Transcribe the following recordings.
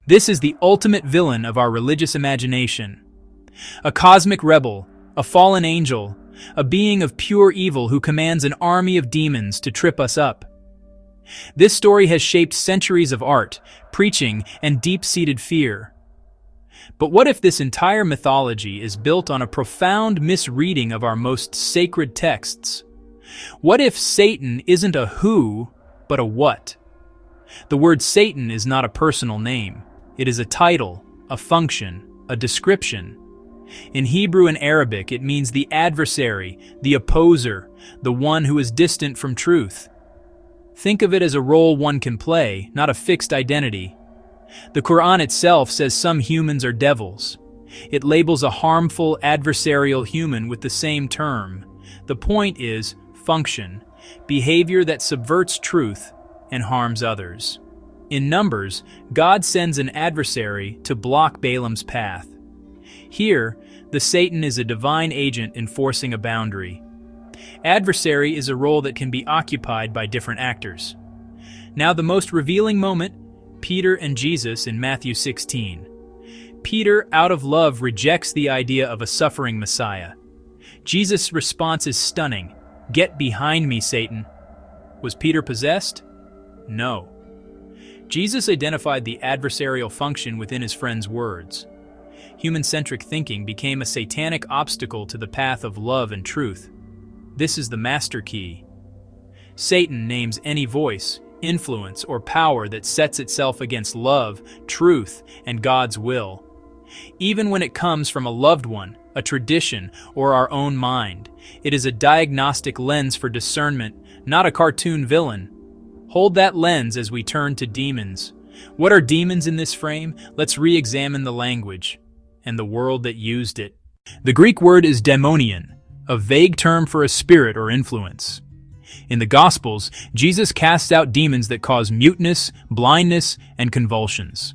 This is the ultimate villain of our religious imagination. A cosmic rebel, a fallen angel, a being of pure evil who commands an army of demons to trip us up. This story has shaped centuries of art, preaching, and deep-seated fear. But what if this entire mythology is built on a profound misreading of our most sacred texts? What if Satan isn't a who, but a what? The word Satan is not a personal name. It is a title, a function, a description. In Hebrew and Arabic, it means the adversary, the opposer, the one who is distant from truth. Think of it as a role one can play, not a fixed identity. The Quran itself says some humans are devils. It labels a harmful, adversarial human with the same term. The point is function, behavior that subverts truth and harms others. In Numbers, God sends an adversary to block Balaam's path. Here, the Satan is a divine agent enforcing a boundary. Adversary is a role that can be occupied by different actors. Now the most revealing moment, Peter and Jesus in Matthew 16. Peter, out of love, rejects the idea of a suffering Messiah. Jesus' response is stunning. "Get behind me, Satan." Was Peter possessed? No. Jesus identified the adversarial function within his friend's words. Human-centric thinking became a satanic obstacle to the path of love and truth. This is the master key. Satan names any voice, influence, or power that sets itself against love, truth, and God's will. Even when it comes from a loved one, a tradition, or our own mind, it is a diagnostic lens for discernment, not a cartoon villain. Hold that lens as we turn to demons. What are demons in this frame? Let's re-examine the language and the world that used it. The Greek word is daimonion, a vague term for a spirit or influence. In the Gospels, Jesus casts out demons that cause muteness, blindness, and convulsions.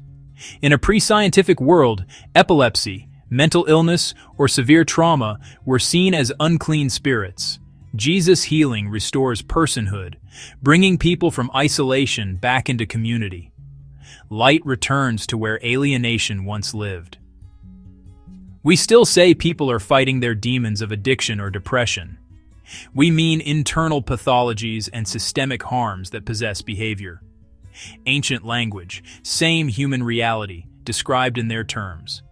In a pre-scientific world, epilepsy, mental illness, or severe trauma were seen as unclean spirits. Jesus' healing restores personhood, bringing people from isolation back into community. Light returns to where alienation once lived. We still say people are fighting their demons of addiction or depression. We mean internal pathologies and systemic harms that possess behavior. Ancient language, same human reality, described in their terms.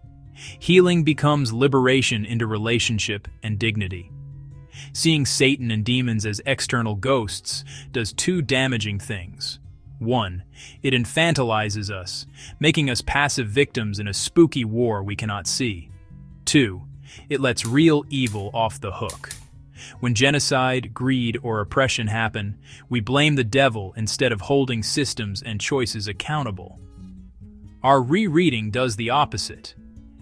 Healing becomes liberation into relationship and dignity. Seeing Satan and demons as external ghosts does two damaging things. 1. It infantilizes us, making us passive victims in a spooky war we cannot see. 2. It lets real evil off the hook. When genocide, greed, or oppression happen, we blame the devil instead of holding systems and choices accountable. Our rereading does the opposite.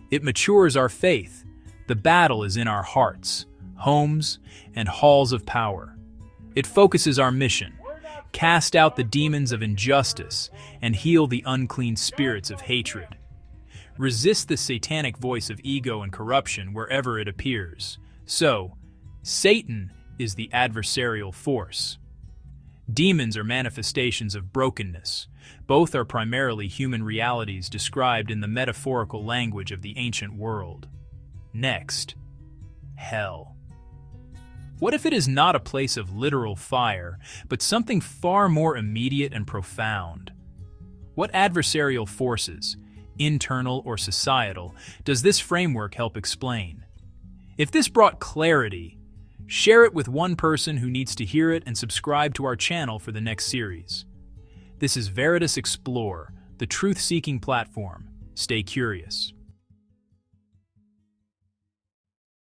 It matures our faith. The battle is in our hearts, homes, and halls of power. It focuses our mission: cast out the demons of injustice and heal the unclean spirits of hatred. Resist the satanic voice of ego and corruption wherever it appears. So, Satan is the adversarial force. Demons are manifestations of brokenness. Both are primarily human realities described in the metaphorical language of the ancient world. Next, hell. What if it is not a place of literal fire, but something far more immediate and profound? What adversarial forces, internal or societal, does this framework help explain? If this brought clarity, share it with one person who needs to hear it and subscribe to our channel for the next series. This is Veritas Explore, the truth-seeking platform. Stay curious.